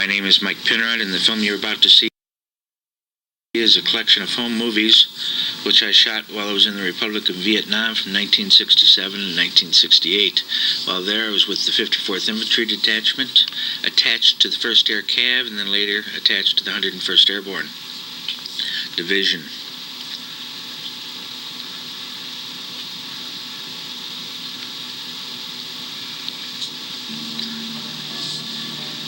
My name is Mike Penrod, and the film you're about to see is a collection of home movies which I shot while I was in the Republic of Vietnam from 1967 to 1968. While there, I was with the 54th Infantry Detachment, attached to the First Air Cav, and then later attached to the 101st Airborne Division.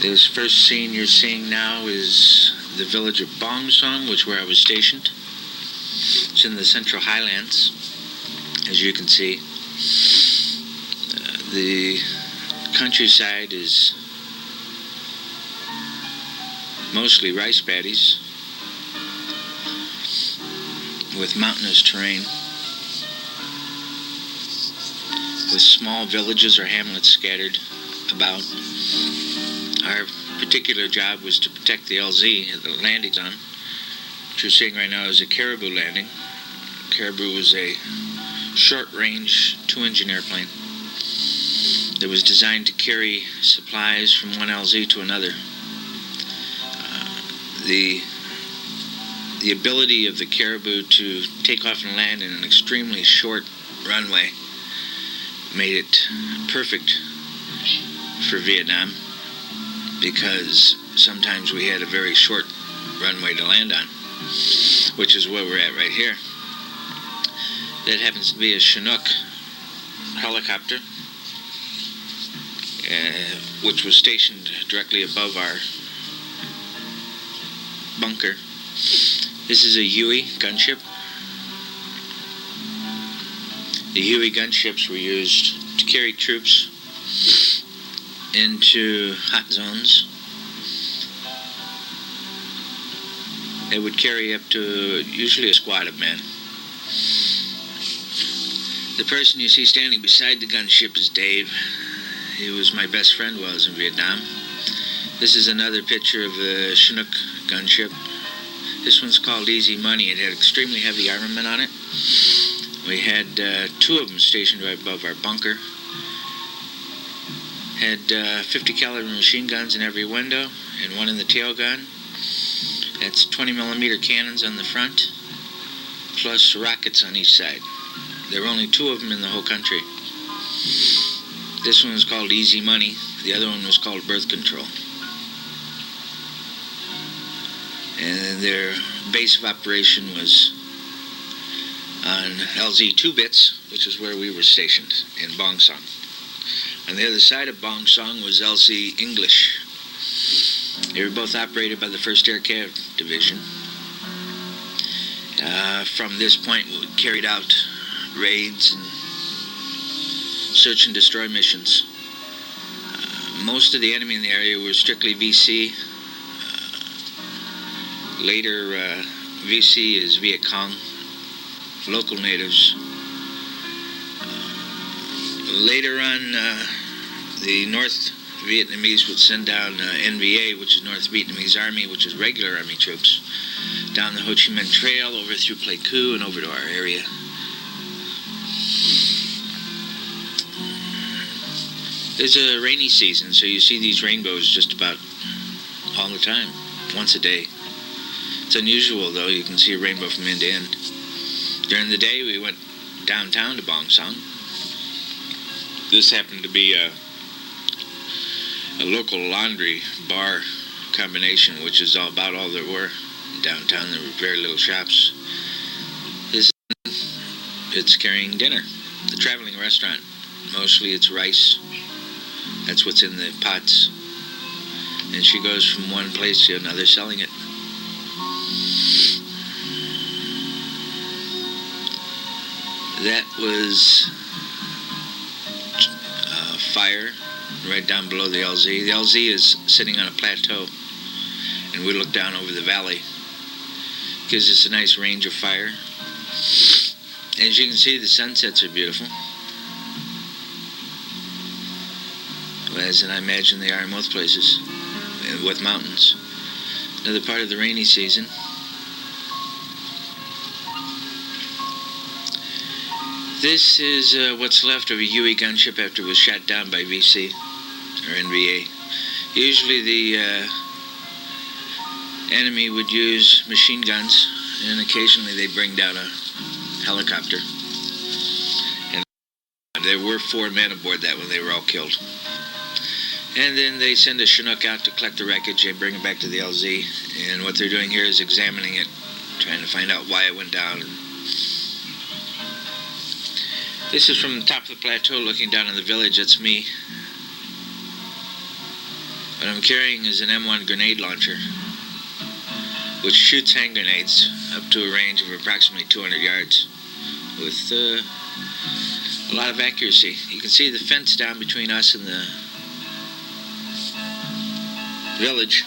This first scene you're seeing now is the village of Bong Song, which is where I was stationed. It's in the Central Highlands, as you can see. The countryside is mostly rice paddies with mountainous terrain, with small villages or hamlets scattered about. Our particular job was to protect the LZ, the landing zone. What you're seeing right now is a Caribou landing. Caribou was a short-range two-engine airplane that was designed to carry supplies from one LZ to another. The ability of the Caribou to take off and land in an extremely short runway made it perfect for Vietnam, because sometimes we had a very short runway to land on, which is where we're at right here. That happens to be a Chinook helicopter, which was stationed directly above our bunker. This is a Huey gunship. The Huey gunships were used to carry troops into hot zones. They would carry up to usually a squad of men. The person you see standing beside the gunship is Dave. He was my best friend while I was in Vietnam. This is another picture of the Chinook gunship. This one's called Easy Money. It had extremely heavy armament on it. We had two of them stationed right above our bunker. Had 50 caliber machine guns in every window and one in the tail gun. That's 20 millimeter cannons on the front, plus rockets on each side. There were only two of them in the whole country. This one was called Easy Money. The other one was called Birth Control. And their base of operation was on LZ 2 Bits, which is where we were stationed in Bong Song. On the other side of Bong Song was LZ English. They were both operated by the First Air Cav division. From this point, we carried out raids and search and destroy missions. Most of the enemy in the area were strictly VC. Later, VC is Viet Cong, local natives. Later on, the North Vietnamese would send down NVA, which is North Vietnamese Army, which is regular Army troops, down the Ho Chi Minh Trail, over through Pleiku, and over to our area. There's a rainy season, so you see these rainbows just about all the time, once a day. It's unusual, though. You can see a rainbow from end to end. During the day, we went downtown to Bong Song. This happened to be a local laundry bar combination, which is about all there were downtown. There were very little shops. It's carrying dinner. The traveling restaurant. Mostly it's rice. That's what's in the pots. And she goes from one place to another selling it. That was fire right down below the LZ. The LZ is sitting on a plateau, and we look down over the valley. Gives us a nice range of fire. As you can see, the sunsets are beautiful, as I imagine they are in most places with mountains. Another part of the rainy season. This is what's left of a Huey gunship after it was shot down by VC or NVA. Usually the enemy would use machine guns, and occasionally they bring down a helicopter. And there were 4 men aboard that when they were all killed. And then they send a Chinook out to collect the wreckage. They bring it back to the LZ, and what they're doing here is examining it, trying to find out why it went down. This is from the top of the plateau looking down on the village. That's me. What I'm carrying is an M1 grenade launcher, which shoots hand grenades up to a range of approximately 200 yards with a lot of accuracy. You can see the fence down between us and the village.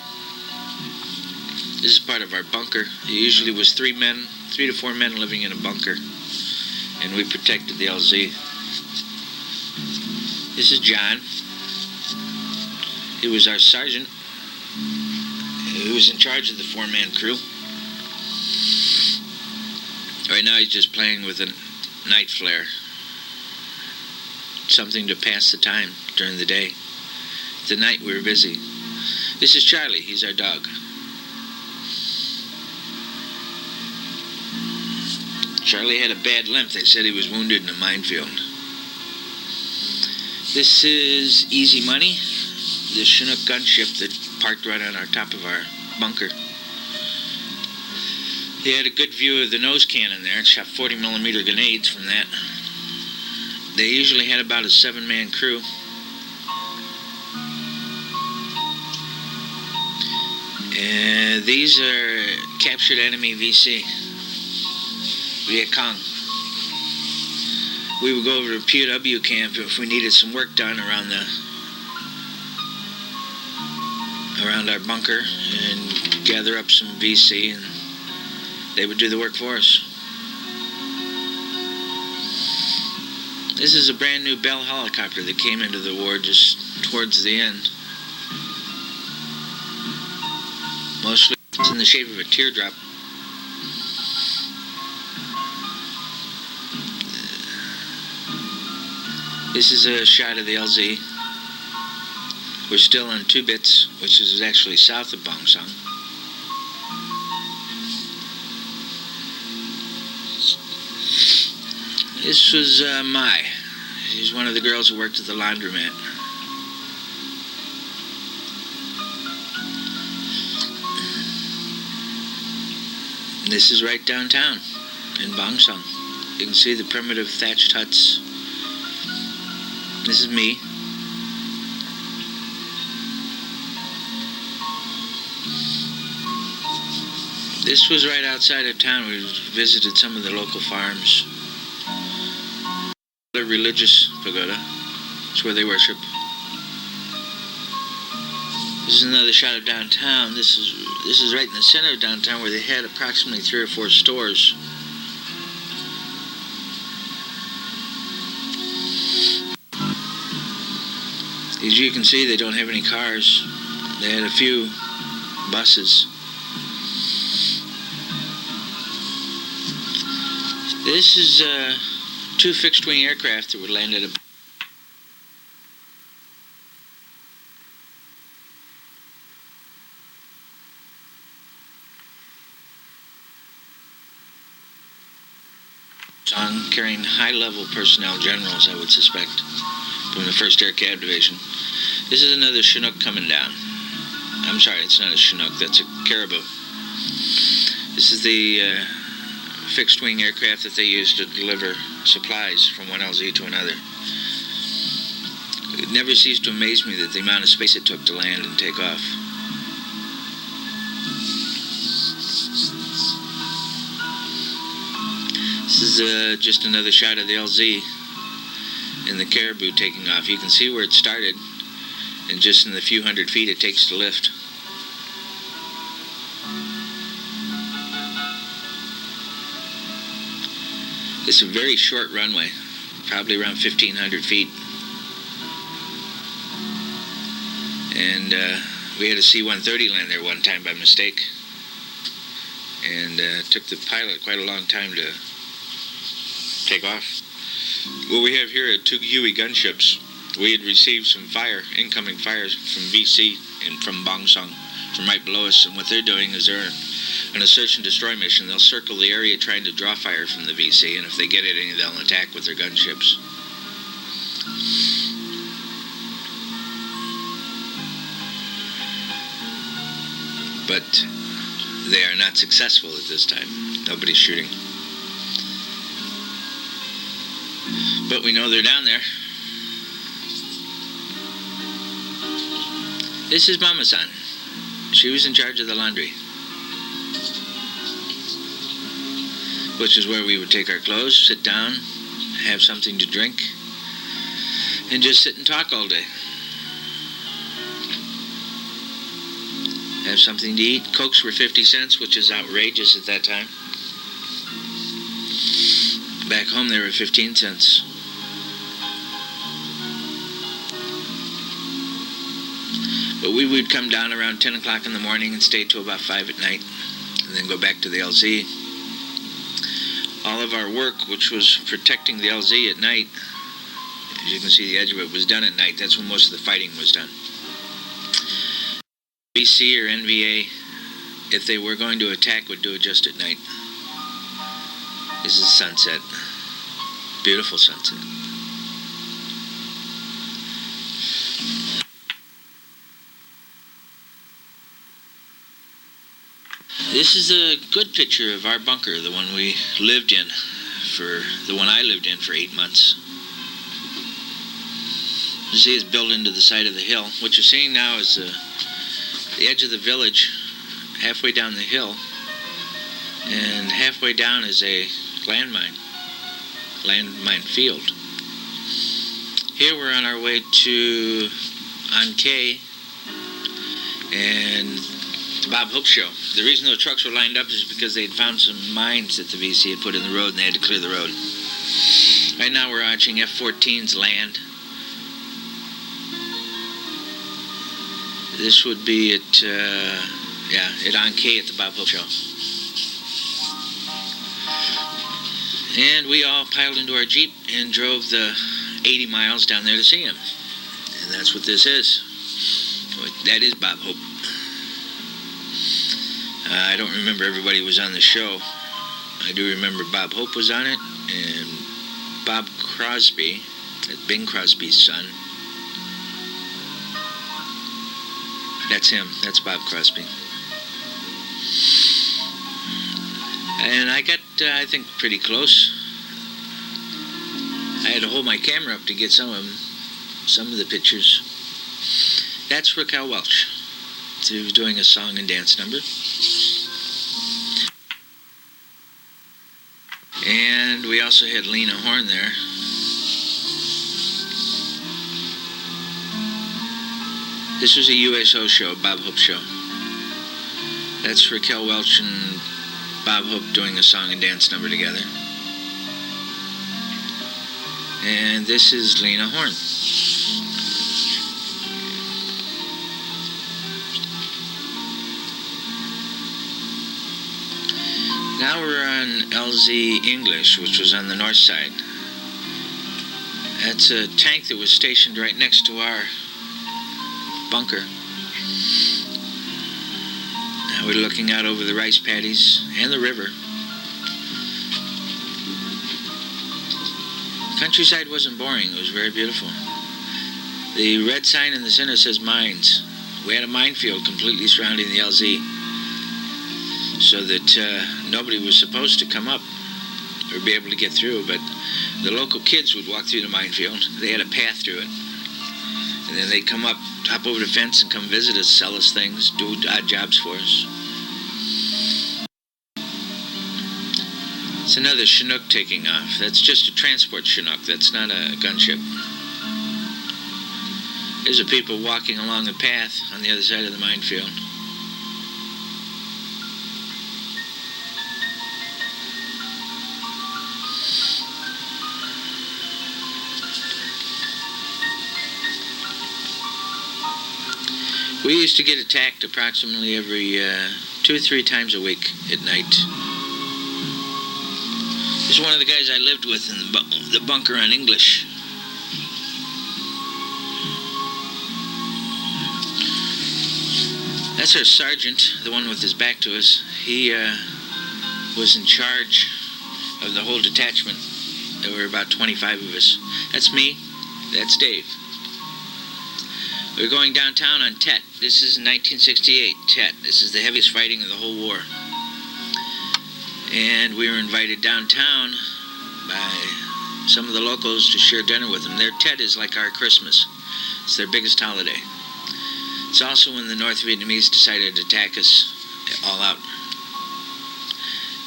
This is part of our bunker. It usually was 3 to 4 men living in a bunker, and we protected the LZ. This is John. He was our sergeant. He was in charge of the 4-man crew. Right now he's just playing with a night flare. Something to pass the time during the day. At night we were busy. This is Charlie. He's our dog. Charlie had a bad limp. They said he was wounded in a minefield. This is Easy Money, the Chinook gunship that parked right on our top of our bunker. He had a good view of the nose cannon there and shot 40mm grenades from that. They usually had about a 7-man crew. These are captured enemy VC, Viet Cong. We would go over to POW camp if we needed some work done around our bunker and gather up some VC, and they would do the work for us. This is a brand new Bell helicopter that came into the war just towards the end. Mostly it's in the shape of a teardrop. This is a shot of the LZ. We're still on 2 bits, which is actually south of Bong Song. This was Mai. She's one of the girls who worked at the laundromat. This is right downtown in Bong Song. You can see the primitive thatched huts. This is me. This was right outside of town. We visited some of the local farms. The religious pagoda. It's where they worship. This is another shot of downtown. This is right in the center of downtown where they had approximately 3 or 4 stores. As you can see, they don't have any cars. They had a few buses. This is 2 fixed-wing aircraft that would land at a carrying high-level personnel, generals, I would suspect, from the First Air Cav division. This is another Chinook coming down. I'm sorry, it's not a Chinook, that's a Caribou. This is the fixed-wing aircraft that they use to deliver supplies from one LZ to another. It never ceased to amaze me that the amount of space it took to land and take off. This is just another shot of the LZ and the Caribou taking off. You can see where it started, and just in the few hundred feet it takes to lift. It's a very short runway, probably around 1,500 feet. And we had a C-130 land there one time by mistake. And it took the pilot quite a long time to take off. What we have here are 2 Huey gunships. We had received some incoming fires from VC and from Bong Song from right below us, and what they're doing is they're on a search and destroy mission. They'll circle the area trying to draw fire from the VC, and if they get it, they'll attack with their gunships. But they are not successful at this time. Nobody's shooting. But we know they're down there. This is Mama-san. She was in charge of the laundry, which is where we would take our clothes, sit down, have something to drink, and just sit and talk all day. Have something to eat. Cokes were 50 cents, which is outrageous at that time. Back home they were 15 cents. But we would come down around 10 o'clock in the morning and stay till about 5 at night, and then go back to the LZ. All of our work, which was protecting the LZ at night, as you can see the edge of it, was done at night. That's when most of the fighting was done. BC or NVA, if they were going to attack, would do it just at night. This is sunset. Beautiful sunset. This is a good picture of our bunker, the one we lived in, the one I lived in for 8 months. You see it's built into the side of the hill. What you're seeing now is the edge of the village, halfway down the hill, and halfway down is a landmine field. Here we're on our way to Ankei and the Bob Hope Show. The reason those trucks were lined up is because they'd found some mines that the VC had put in the road and they had to clear the road. Right now we're watching F-14's land. This would be at Ankei at the Bob Hope Show. And we all piled into our Jeep and drove the 80 miles down there to see him. And that's what this is. That is Bob Hope. I don't remember everybody who was on the show. I do remember Bob Hope was on it, and Bob Crosby, Bing Crosby's son. That's him. That's Bob Crosby. And I got, I think, pretty close. I had to hold my camera up to get some of the pictures. That's Raquel Welch. She was doing a song and dance number. And we also had Lena Horne there. This was a USO show, Bob Hope show. That's Raquel Welch and Bob Hope doing a song and dance number together. And this is Lena Horne. Now we're on LZ English, which was on the north side. That's a tank that was stationed right next to our bunker. Now we're looking out over the rice paddies and the river. Countryside wasn't boring. It was very beautiful. The red sign in the center says mines. We had a minefield completely surrounding the LZ, so that nobody was supposed to come up or be able to get through, but the local kids would walk through the minefield. They had a path through it. And then they'd come up, hop over the fence and come visit us, sell us things, do odd jobs for us. It's another Chinook taking off. That's just a transport Chinook. That's not a gunship. There's the people walking along the path on the other side of the minefield. We used to get attacked approximately every 2 or 3 times a week at night. This is one of the guys I lived with in the bunker on English. That's our sergeant, the one with his back to us. He was in charge of the whole detachment. There were about 25 of us. That's me. That's Dave. We were going downtown on Tet. This is 1968, Tet. This is the heaviest fighting of the whole war. And we were invited downtown by some of the locals to share dinner with them. Their Tet is like our Christmas. It's their biggest holiday. It's also when the North Vietnamese decided to attack us all out.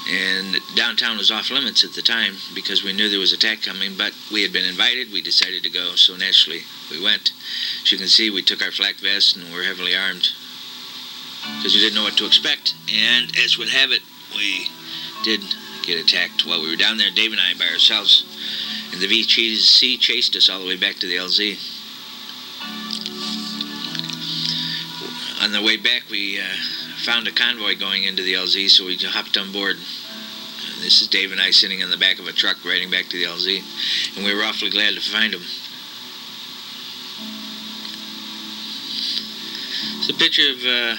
And downtown was off limits at the time because we knew there was an attack coming, but we had been invited. We decided to go, so naturally we went. As you can see, we took our flak vests and were heavily armed because we didn't know what to expect. And as would have it, we did get attacked while we were down there, Dave and I by ourselves. And the VC chased us all the way back to the LZ. On the way back, we found a convoy going into the LZ, so we hopped on board. This is Dave and I sitting in the back of a truck riding back to the LZ, and we were awfully glad to find him. It's a picture of a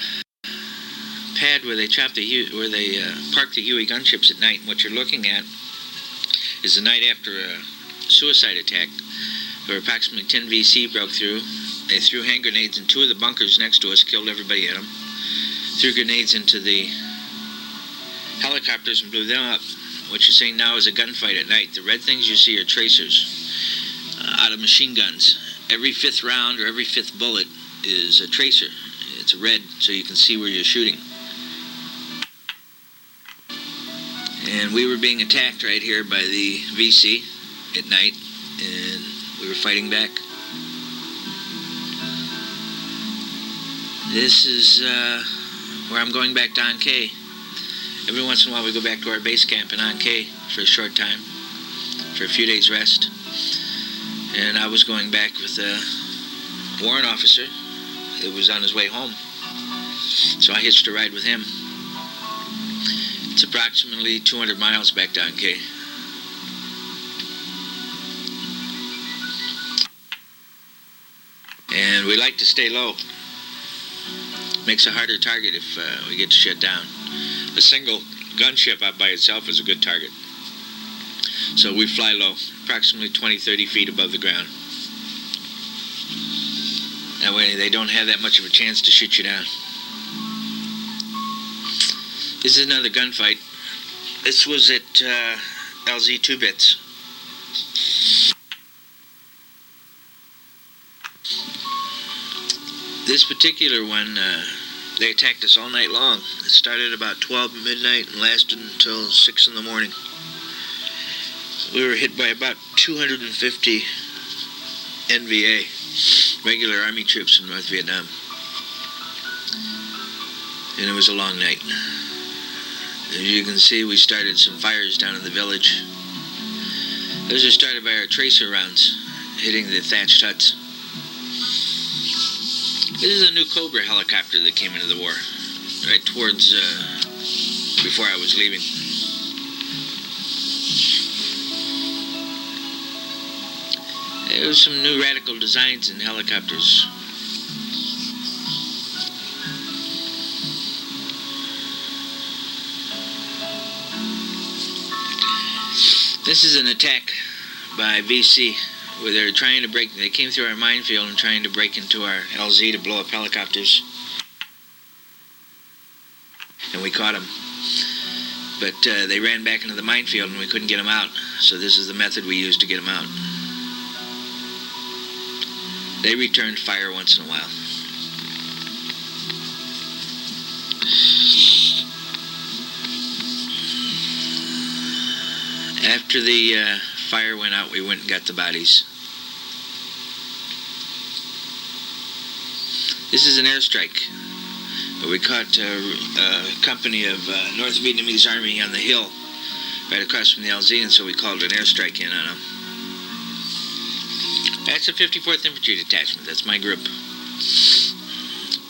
pad where they park the Huey gunships at night. And what you're looking at is the night after a suicide attack, where approximately 10 VC broke through. They threw hand grenades in two of the bunkers next to us, killed everybody in them. Threw grenades into the helicopters and blew them up. What you're seeing now is a gunfight at night. The red things you see are tracers out of machine guns. Every fifth round or every fifth bullet is a tracer. It's red, so you can see where you're shooting. And we were being attacked right here by the VC at night, and we were fighting back. This is where I'm going back to An Khê. Every once in a while we go back to our base camp in An Khê for a short time, for a few days rest. And I was going back with a warrant officer. It was on his way home. So I hitched a ride with him. It's approximately 200 miles back to An Khê. And we like to stay low. Makes a harder target if we get shut down. A single gunship out by itself is a good target. So we fly low, approximately 20-30 feet above the ground. That way they don't have that much of a chance to shoot you down. This is another gunfight. This was at LZ 2 Bits. This particular one, they attacked us all night long. It started about 12 midnight and lasted until 6 in the morning. We were hit by about 250 NVA, regular Army troops in North Vietnam. And it was a long night. As you can see, we started some fires down in the village. Those are started by our tracer rounds, hitting the thatched huts. This is a new Cobra helicopter that came into the war, right towards, before I was leaving. There was some new radical designs in helicopters. This is an attack by VC. Where they were trying to they came through our minefield and trying to break into our LZ to blow up helicopters. And we caught them. But they ran back into the minefield and we couldn't get them out. So this is the method we used to get them out. They returned fire once in a while. After the fire went out, we went and got the bodies. This is an airstrike. We caught a company of North Vietnamese Army on the hill right across from the LZ, and so we called an airstrike in on them. That's a 54th Infantry Detachment. That's my group.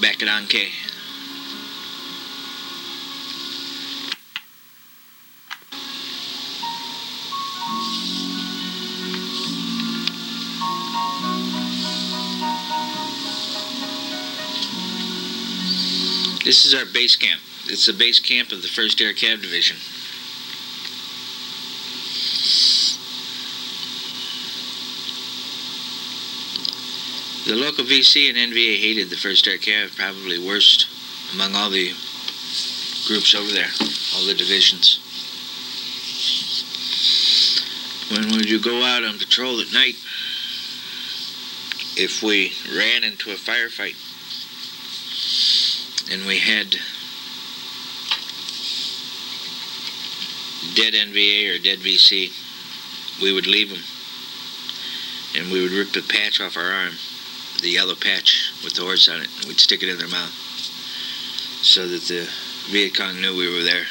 Back at An Khê. This is our base camp. It's the base camp of the First Air Cav Division. The local VC and NVA hated the First Air Cav, probably worst among all the groups over there, all the divisions. When would you go out on patrol at night? If we ran into a firefight and we had dead NVA or dead VC, we would leave them and we would rip the patch off our arm, the yellow patch with the horse on it, and we'd stick it in their mouth so that the Viet Cong knew we were there.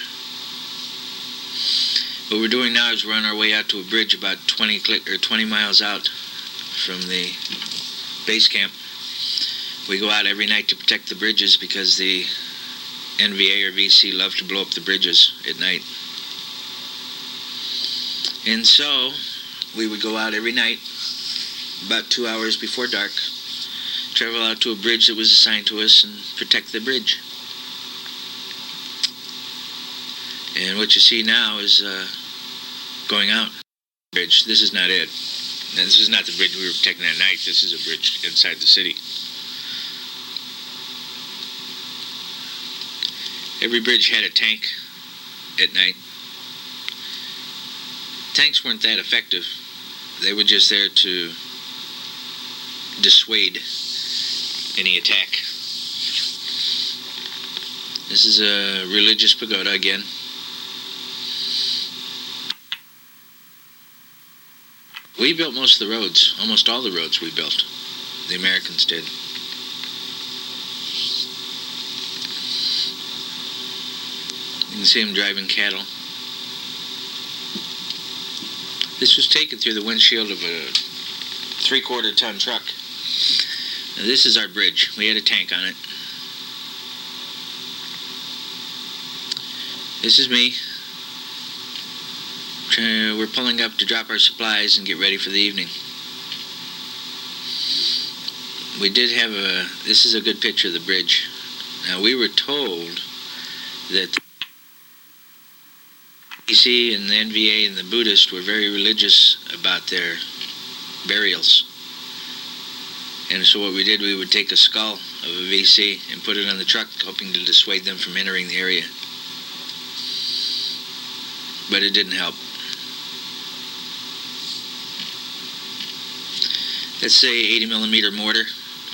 What we're doing now is we're on our way out to a bridge about 20 miles out from the base camp. We go out every night to protect the bridges because the NVA or VC love to blow up the bridges at night. And so we would go out every night about 2 hours before dark, travel out to a bridge that was assigned to us and protect the bridge. And what you see now is going out bridge. This is not it. This is not the bridge we were protecting that night. This is a bridge inside the city. Every bridge had a tank at night. Tanks weren't that effective. They were just there to dissuade any attack. This is a religious pagoda again. We built most of the roads, almost all the roads we built. The Americans did. You can see them driving cattle. This was taken through the windshield of a 3/4 ton truck. Now this is our bridge. We had a tank on it. This is me. We're pulling up to drop our supplies and get ready for the evening. We did have this is a good picture of the bridge. Now we were told that the PC and the NVA and the Buddhists were very religious about their burials. And so what we did, we would take a skull of a VC and put it on the truck, hoping to dissuade them from entering the area. But it didn't help. That's a 80 millimeter mortar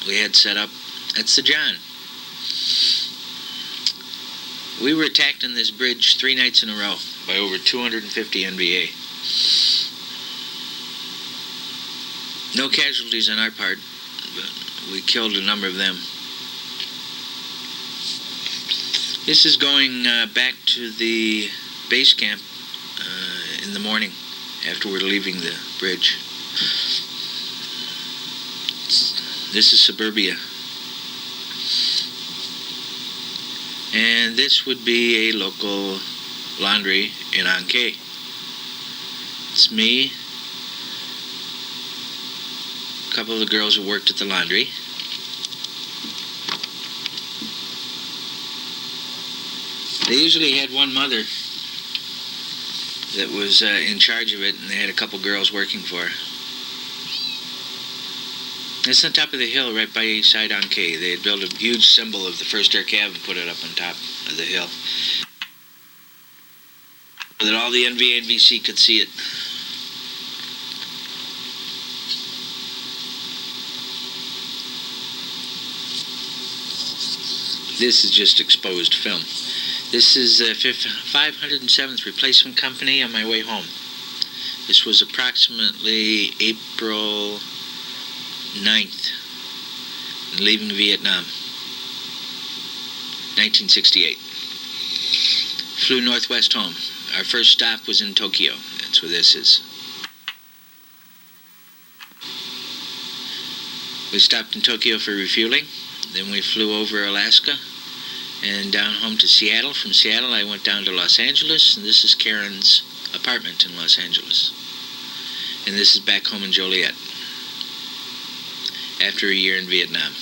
we had set up. That's the John. We were attacked on this bridge 3 nights in a row by over 250 NVA. No casualties on our part, but we killed a number of them. This is going back to the base camp in the morning after we're leaving the bridge. This is suburbia. And this would be a local laundry in Ankei. It's me, a couple of the girls who worked at the laundry. They usually had one mother that was in charge of it, and they had a couple girls working for her. It's on top of the hill right by East Side Ankei. They had built a huge symbol of the First Air Cav and put it up on top of the hill so that all the NVA and VC could see it. This is just exposed film. This is the 507th Replacement Company on my way home. This was approximately April 9th, leaving Vietnam, 1968. Flew northwest home. Our first stop was in Tokyo. That's where this is. We stopped in Tokyo for refueling. Then we flew over Alaska and down home to Seattle. From Seattle, I went down to Los Angeles, and this is Karen's apartment in Los Angeles. And this is back home in Joliet, after a year in Vietnam.